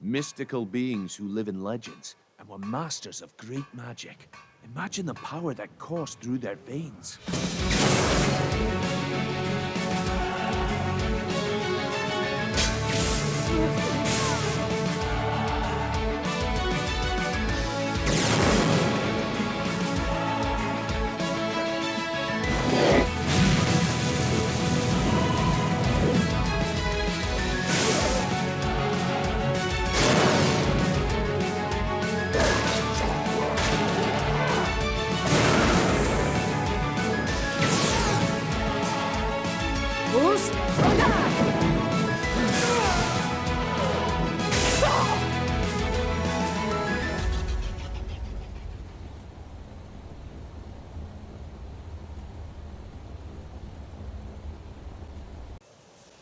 Mystical beings who live in legends and were masters of great magic. Imagine the power that coursed through their veins.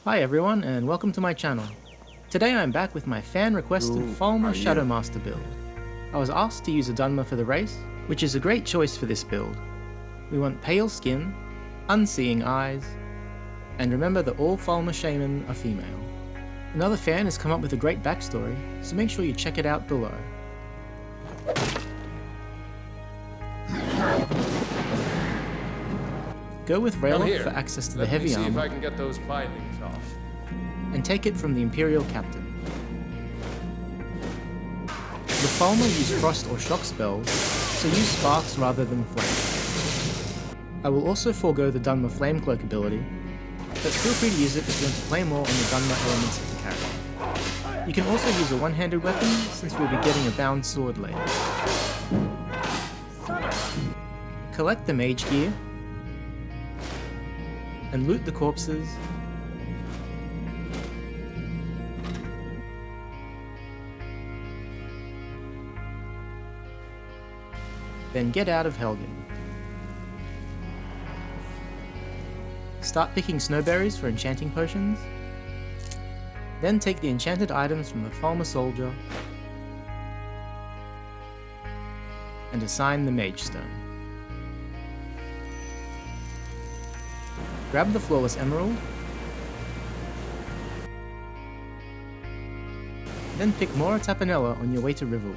Hi everyone, and welcome to my channel. Today I'm back with my fan-requested Falmer Shadowmaster build. I was asked to use a Dunmer for the race, which is a great choice for this build. We want pale skin, unseeing eyes, and remember that all Falmer shaman are female. Another fan has come up with a great backstory, so make sure you check it out below. Go with Raillock for access to the heavy armor, if I can get those bindings off. And take it from the Imperial captain. The Falmer use frost or shock spells, so use sparks rather than flame. I will also forego the Dunmer flame cloak ability, but feel free to use it if you want to play more on the Dunmer elements of the caravan. You can also use a one-handed weapon, since we'll be getting a bound sword later. Collect the mage gear, and loot the corpses, then get out of Helgen. Start picking snowberries for enchanting potions, then take the enchanted items from the Falmer soldier and assign the mage stone. Grab the flawless emerald, then pick Mora Tapanella on your way to Riverwood.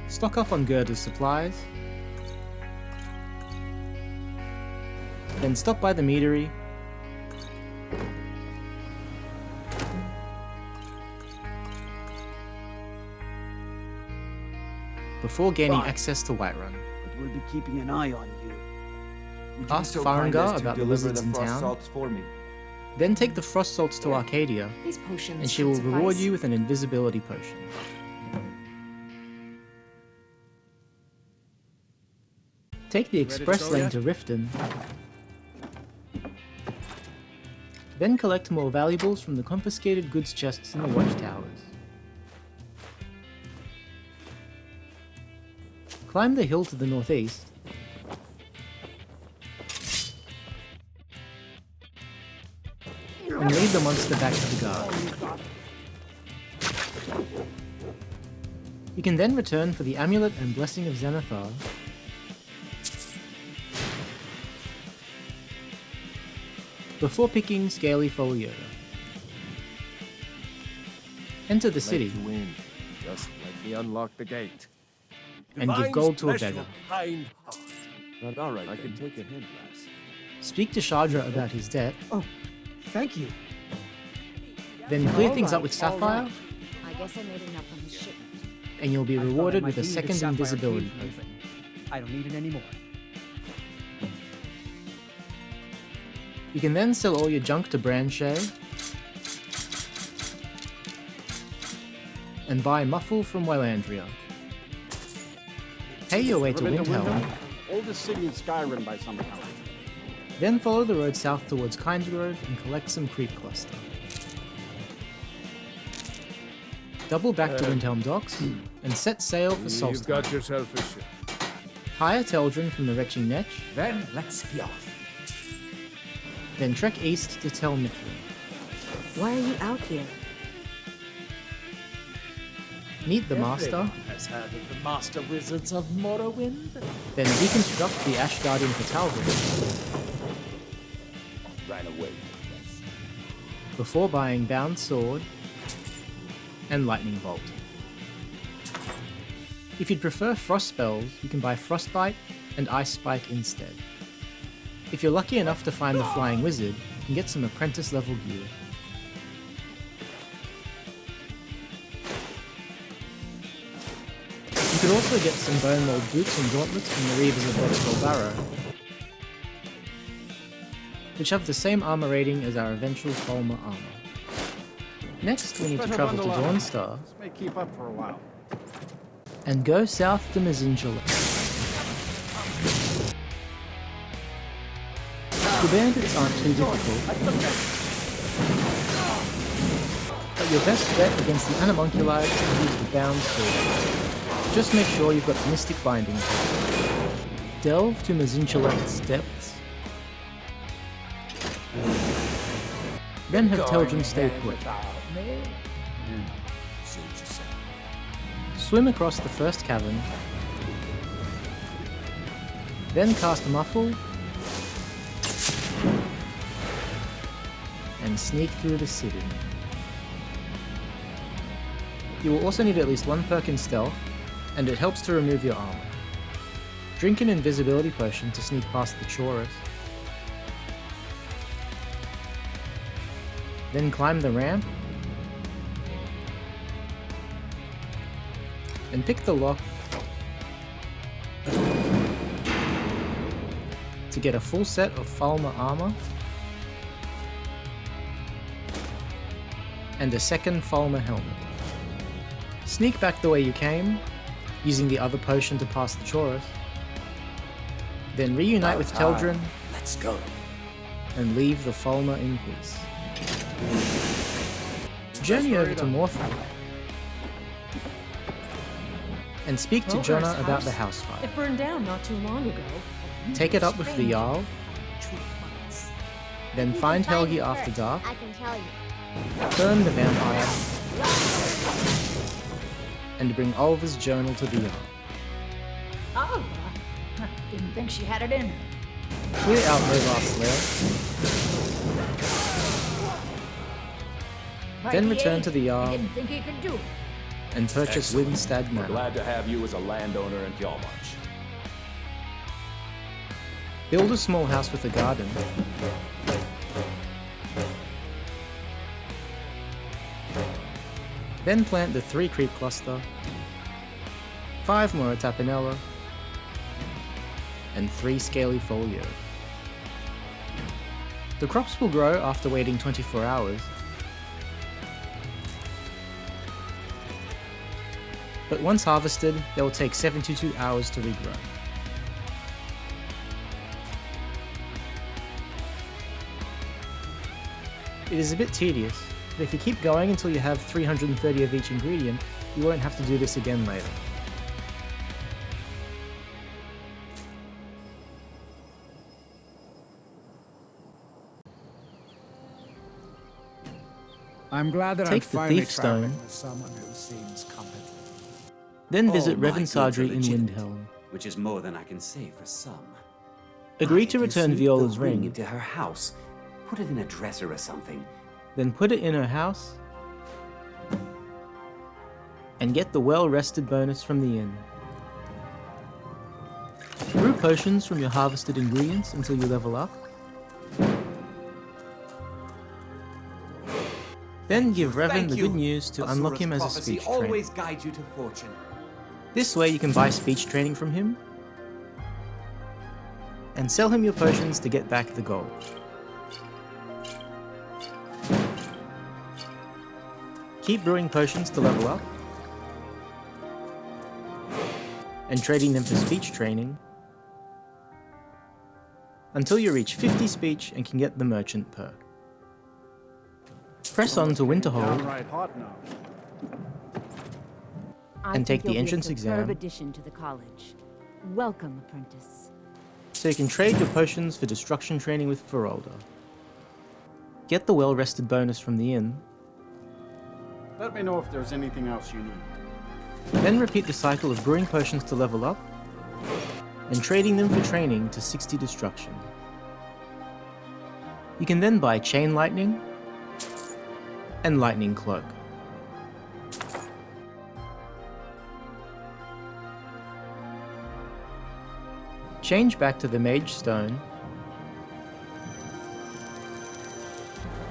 Stock up on Gerda's supplies, then stop by the meadery, before gaining access to Whiterun. But we'll be keeping an eye on you. Ask Farengar about the lizards in town, then take the frost salts to Arcadia, and she will reward you with an invisibility potion. Take the express lane to Riften, then collect more valuables from the confiscated goods chests in the watchtowers. Climb the hill to the northeast, and lead the monster back to the guard. You can then return for the Amulet and Blessing of Zenithar, before picking Scaly Foliota. Enter the city, Just let me unlock the gate. and give gold to a beggar. All right, I can take a hint, lass. Speak to Shadra about his debt, Oh, thank you. then clear things up with Sapphire, I guess I made enough on the shipment. and you'll be I thought I rewarded might with a need the second sapphire invisibility key for you, potion. but I don't need it anymore. You can then sell all your junk to Brandshay, and buy Muffle from Wylandria. Pay your way to Windhelm, Oldest city in Skyrim by some account. then follow the road south towards Kindgrove and collect some creep cluster. Double back to Windhelm docks, and set sail for You've Solstheim. got yourself a ship. Hire Teldrin from the Retching Netch, Then let's be off. then trek east to Tel Mithril. Why are you out here? Meet the Master, has heard of the Master Wizards of Morrowind. then deconstruct the Ash Guardian for Talvin, Ran away. before buying Bound Sword and Lightning Bolt. If you'd prefer frost spells, you can buy Frostbite and Ice Spike instead. If you're lucky enough to find the Flying Wizard, you can get some apprentice level gear. You could also get some bone mold boots and gauntlets from the Reavers of Vertical Barrow, which have the same armor rating as our eventual Falmer armor. Next, we need to travel to Dawnstar This may keep up for a while. and go south to Mizzinjala. The bandits aren't too difficult, but your best bet against the Animunculi is to use the Bound Sword. Just make sure you've got the Mystic Binding. Delve to Mizzinjala's depths, then have Telvanni stay put. Swim across the first cavern, then cast Muffle, and sneak through the city. You will also need at least one perk in stealth, and it helps to remove your armor. Drink an invisibility potion to sneak past the Chorus. Then climb the ramp, and pick the lock to get a full set of Falmer armor and a second Falmer helmet. Sneak back the way you came, using the other potion to pass the Chorus, then reunite with Teldrin. Let's go. And leave the Falmer in peace. Journey over to Morrowind and speak to Jonah about the house fire. It burned down not too long ago. Take it up with the Jarl, then find Helgi after dark, I can tell you. burn the vampire, and bring Oliver's journal to the Jarl. Oliver? Didn't think she had it in her. Clear out Rovarth's lair, then return to the Jarl Didn't think he could do it. and purchase Windstad Manor. Glad to have you as a landowner in Kjalmarch. Build a small house with a garden. Then plant the 3 creep cluster, 5 more tapinella, and 3 scaly folio. The crops will grow after waiting 24 hours, but once harvested, they will take 72 hours to regrow. It is a bit tedious, but if you keep going until you have 330 of each ingredient, you won't have to do this again later. I'm glad that I'm Take the finally Thief traveling Stone. with someone who seems competent. Then visit Oh, my Revan Sadri in legitimate, Windhelm. which is more than I can say for some. Agree I to can return sneak Viola's the ring, into her house, put it in a dresser or something. then put it in her house, and get the well-rested bonus from the inn. Brew potions from your harvested ingredients until you level up. Then give Revan Thank the you. good news to unlock him as a Prophecy speech trainer. always guides you to fortune. This way you can buy speech training from him, and sell him your potions to get back the gold. Keep brewing potions to level up, and trading them for speech training, until you reach 50 speech and can get the merchant perk. Press on to Winterhold Downright hot now. and take the entrance Superb exam, addition to the college. Welcome, apprentice. so you can trade your potions for destruction training with Ferolda. Get the well-rested bonus from the inn, Let me know if there's anything else you need. then repeat the cycle of brewing potions to level up, and trading them for training to 60 destruction. You can then buy Chain Lightning, and lightning cloak. Change back to the mage stone.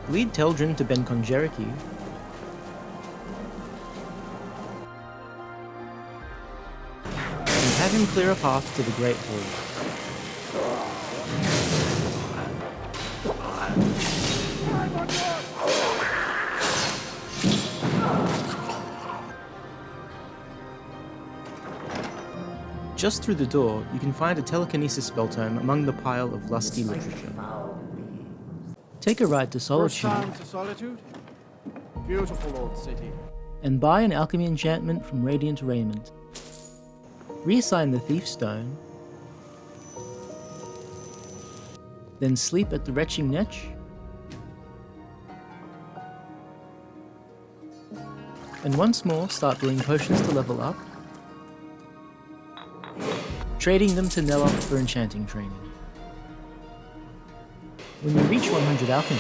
Lead Teldrin to Ben Conjeriki. And have him clear a path to the Great Hall. Just through the door, you can find a telekinesis spell tome among the pile of lusty literature. Take a ride to First Solitude time to Solitude? Beautiful old city. and buy an alchemy enchantment from Radiant Raiment. Reassign the Thief Stone, then sleep at the Retching Netch, and once more start brewing potions to level up, trading them to Neloth for enchanting training. When you reach 100 alchemy,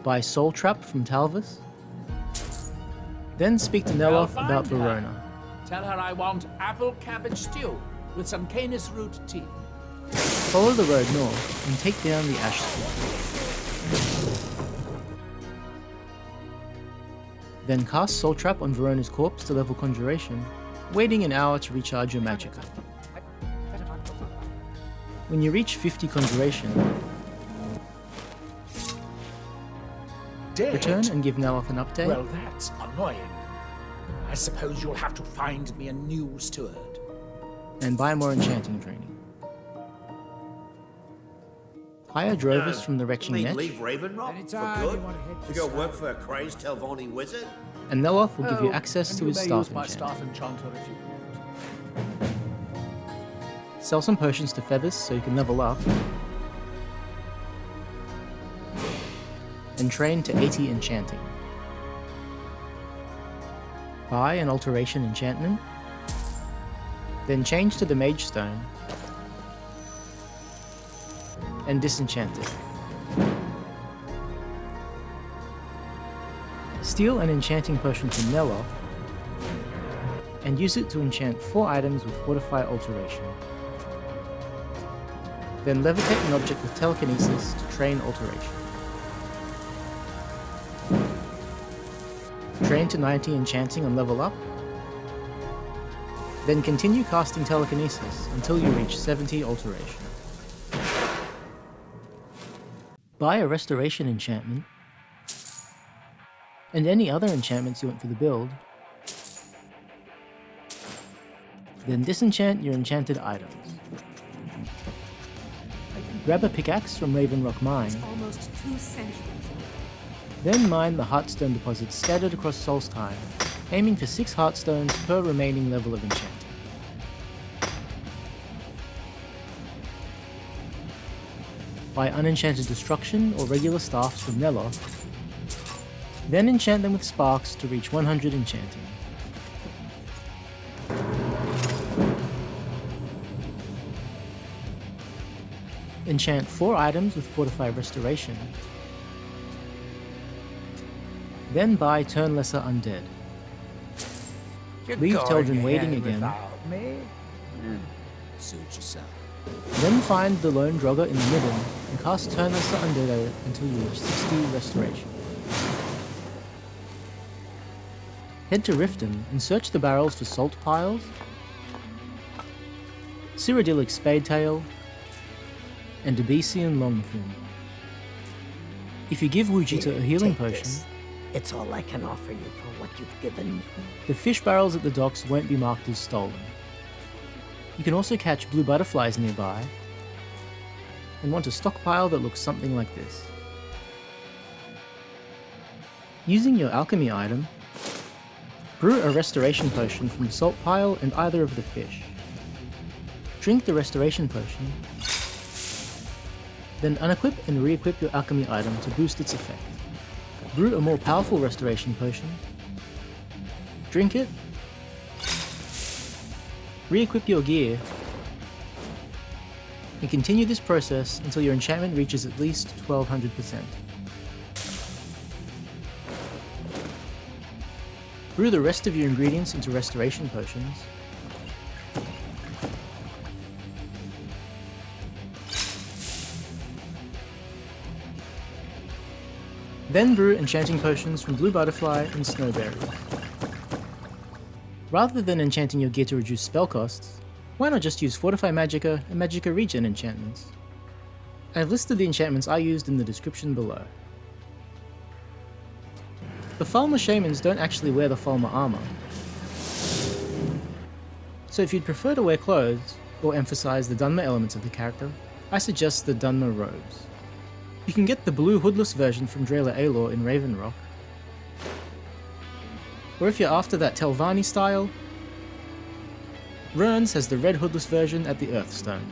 buy Soul Trap from Talvis, then speak to Neloth about Verona. Tell her I want apple cabbage stew with some canis root tea. Follow the road north and take down the Ash School. Then cast Soul Trap on Verona's corpse to level Conjuration, waiting an hour to recharge your magicka. When you reach 50 Conjuration, return and give Neloth an update. Well, that's annoying. I suppose you'll have to find me a new steward. And buy more enchanting training. Hire drovers from the Retching Netch, Leave Raven Rock for good? To go work for a crazed Telvanni wizard? and Neloth will give you access and to you his may staff use my staff enchant. enchanter if you want. Sell some potions to Feathers so you can level up, and train to 80 enchanting. Buy an alteration enchantment, then change to the Mage Stone, and disenchant it. Steal an enchanting potion from Neloth, and use it to enchant 4 items with Fortify Alteration. Then levitate an object with telekinesis to train Alteration. Train to 90 enchanting and level up, then continue casting telekinesis until you reach 70 alteration. Buy a restoration enchantment, and any other enchantments you want for the build, then disenchant your enchanted items. Grab a pickaxe from Raven Rock Mine, Almost 2 centuries. then mine the Heartstone deposits scattered across Solstheim, aiming for 6 Heartstones per remaining level of enchanting. Buy unenchanted destruction or regular staffs from Neloth, then enchant them with sparks to reach 100 enchanting. Enchant 4 items with Fortify Restoration, then buy Turn Lesser Undead. Leave Teldrin waiting again, Suit yourself. then find the Lone Drogger in the middle and cast Turn Lesser Undead at it until you reach 60 Restoration. Head to Riften and search the barrels for salt piles, Cyrodiilic Spadetail, and Debesian Longfin. If you give Wujita a healing potion, It's all I can offer you for what you've given me. the fish barrels at the docks won't be marked as stolen. You can also catch blue butterflies nearby, and want a stockpile that looks something like this. Using your alchemy item, brew a restoration potion from the salt pile and either of the fish. Drink the restoration potion, then unequip and re-equip your alchemy item to boost its effect. Brew a more powerful restoration potion, drink it, re-equip your gear, and continue this process until your enchantment reaches at least 1200%. Brew the rest of your ingredients into restoration potions. Then brew enchanting potions from blue butterfly and snowberry. Rather than enchanting your gear to reduce spell costs, why not just use Fortify Magicka and Magicka Regen enchantments? I have listed the enchantments I used in the description below. The Falmer Shamans don't actually wear the Falmer armor, so if you'd prefer to wear clothes, or emphasize the Dunmer elements of the character, I suggest the Dunmer robes. You can get the blue hoodless version from Drela Aelor in Raven Rock, or if you're after that Telvanni style, Rurn's has the red hoodless version at the Earthstone.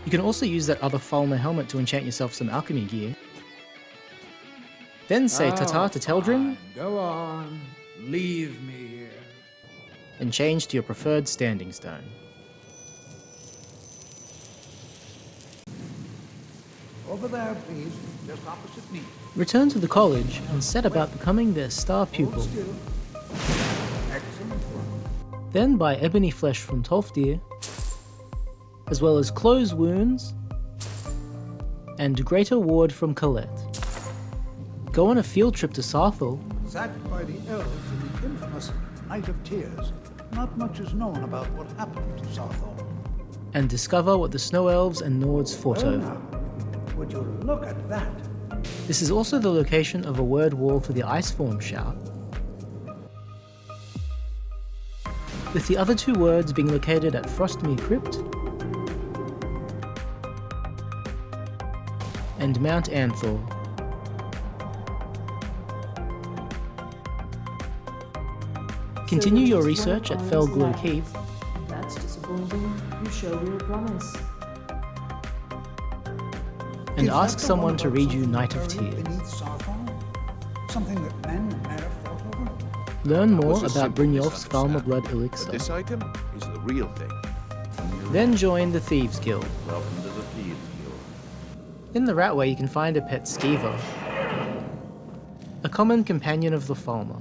You can also use that other Falmer helmet to enchant yourself some alchemy gear. Then say ta-ta to Teldrin, Go on. Leave me here. and change to your preferred standing stone. Over there, please. Just opposite me. Return to the college and set about becoming their star pupil. Excellent work. Then buy ebony flesh from Tolfdir, as well as close wounds and greater ward from Colette. Go on a field trip to Sarthal, Sacked by the elves in the infamous Night of Tears. Not much is known about what happened to Sarthal. and discover what the Snow Elves and Nords fought Well over. now, would you look at that? This is also the location of a word wall for the Iceform shout, with the other two words being located at Frostmere Crypt and Mount Anthor. Continue your research at Felglow Keep, That's disappointing. You show real promise. and Is ask that the someone one to about read you something Night of buried Tears. Beneath Sarthal? Something that men and Mare fought over? Learn more was a about simple Brynjolf's Falmer misunderstanding. Blood But Elixir. this item is the real thing. Then join the Thieves Guild. Welcome to the Thieves Guild. In the Ratway you can find a pet Skeever, a common companion of the Falmer.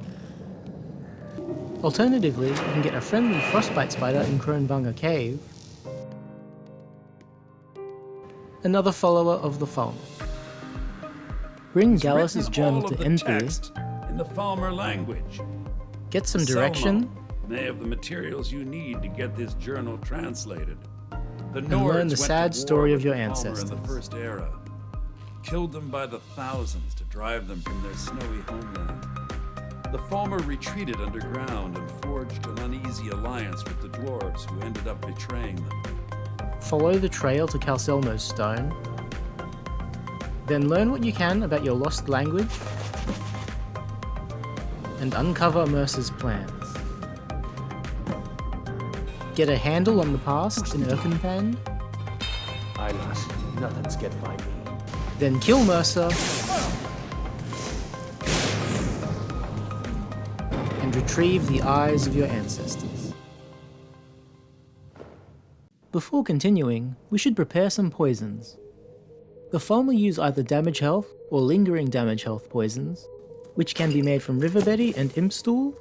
Alternatively, you can get a friendly frostbite spider in Kronvanger Cave, another follower of the Falmer. Bring Gallus's journal to Enthir, in the Falmer language. get some direction, They have the materials you need to get this journal translated. The and Nords learn the went to sad war story of with your the Falmer ancestors. in the First Era, killed them by the thousands to drive them from their snowy homeland. The Falmer retreated underground and forged an uneasy alliance with the dwarves, who ended up betraying them. Follow the trail to Calcelmo's stone, then learn what you can about your lost language, and uncover Mercer's plans. Get a handle on the past in Erkenpan, Eyelash, nothing's get by me. then kill Mercer, and retrieve the eyes of your ancestors. Before continuing, we should prepare some poisons. The Falmer use either damage health or lingering damage health poisons, which can be made from Riverbeddy and Impstool,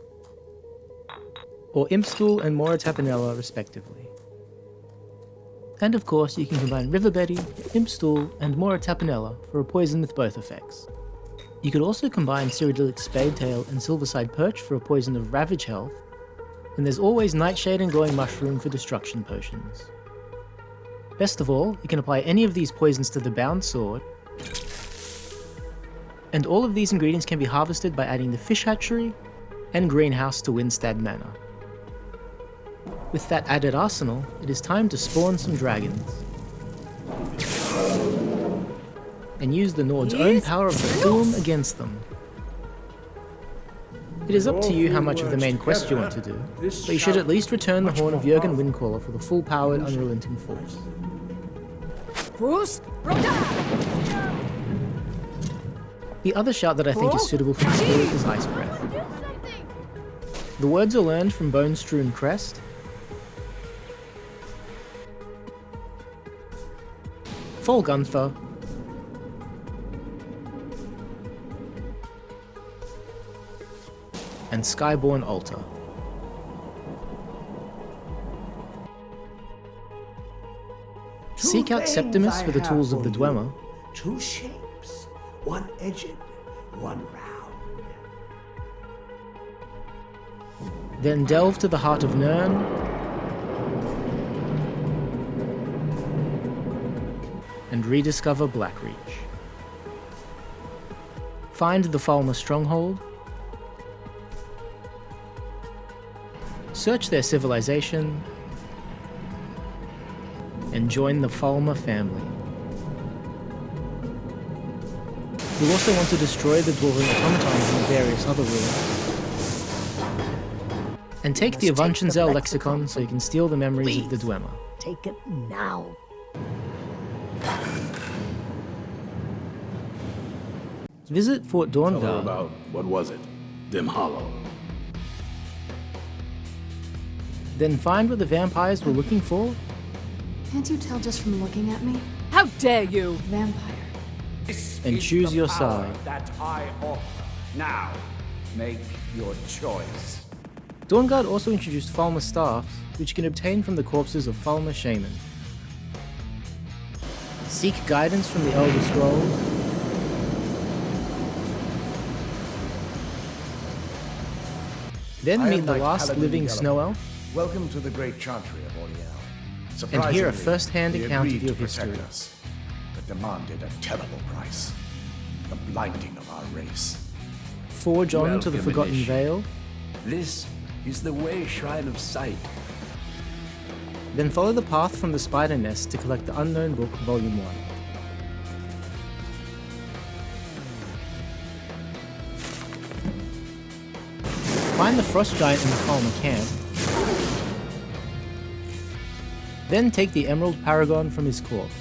or Impstool and Mora Tapanella respectively. And of course you can combine Riverbeddy, Impstool and Mora Tapanella for a poison with both effects. You could also combine Cyrodiilic Spadetail and Silverside Perch for a poison of Ravage health, and there's always Nightshade and Glowing Mushroom for destruction potions. Best of all, you can apply any of these poisons to the Bound Sword, and all of these ingredients can be harvested by adding the Fish Hatchery and Greenhouse to Windstad Manor. With that added arsenal, it is time to spawn some dragons. And use the Nord's own power of the Thulum against them. It is up to you how much of the main quest you want to do, but you should at least return the Horn of Jurgen Windcaller for the full-powered Unrelenting Force. The other shout that I think is suitable for this build is Ice Breath. The words are learned from Bone Strewn Crest, Fall Gunther, and Skyborn Altar. Seek out Septimus for the tools of the Dwemer. 2 shapes, one edged, one round. Then delve to the heart of Nirn and rediscover Blackreach. Find the Falmer stronghold, search their civilization, and join the Falmer family. You'll also want to destroy the dwarven automatons in various other ruins. And take the Avuntionzel lexicon so you can steal the memories of the Dwemer. Take it now. Visit Fort Tell her Dorngar. about, what was it? Dim Hollow. Then find what the vampires were looking for. Can't you tell just from looking at me? How dare you! Vampire. And choose your side. That I offer. Now, make your choice. Dawnguard also introduced Falmer staffs, which you can obtain from the corpses of Falmer Shaman. Seek guidance from the Elder Scrolls. Then meet the last living Snow Elf, Welcome to the great chantry of Oriel. and hear a Surprisingly, first-hand they account of agreed your to protect history. us, but demanded a terrible price. The blinding of our race. Forge on to the Welcome, Forgotten Initiate. Vale, This is the way Shrine of Sight. then follow the path from the Spider Nest to collect the Unknown Book, Volume 1. Find the Frost Giant in the Falmer camp. Then take the Emerald Paragon from his corpse.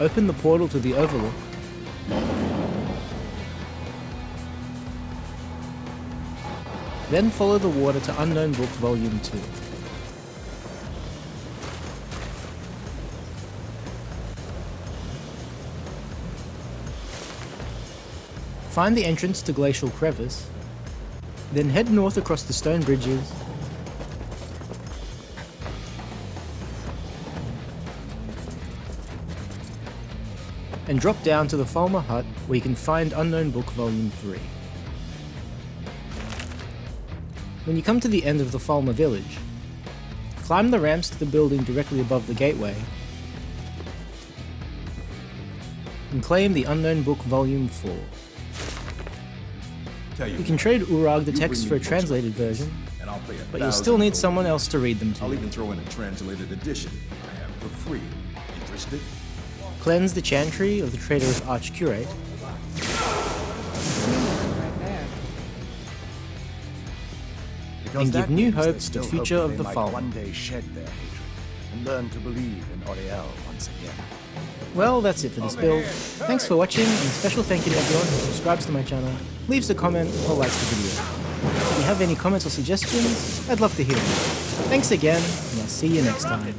Open the portal to the Overlook. Then follow the water to Unknown Book Volume 2. Find the entrance to Glacial Crevice, then head north across the stone bridges, and drop down to the Falmer Hut where you can find Unknown Book Volume 3. When you come to the end of the Falmer village, climb the ramps to the building directly above the gateway, and claim the Unknown Book Volume 4. You can trade Urag the text for a translated version, but you'll still need someone else to read them to I'll you. even throw in a translated edition I have for free. Interested? Cleanse the Chantry of the Traitorous Archcurate, and give new hope to the future of the Fallen. One day shed their hatred and learn to believe in Oriel once again. Well, that's it for this build. Thanks for watching, and a special thank you to everyone who subscribes to my channel, leaves a comment, or likes the video. If you have any comments or suggestions, I'd love to hear them. Thanks again, and I'll see you next time.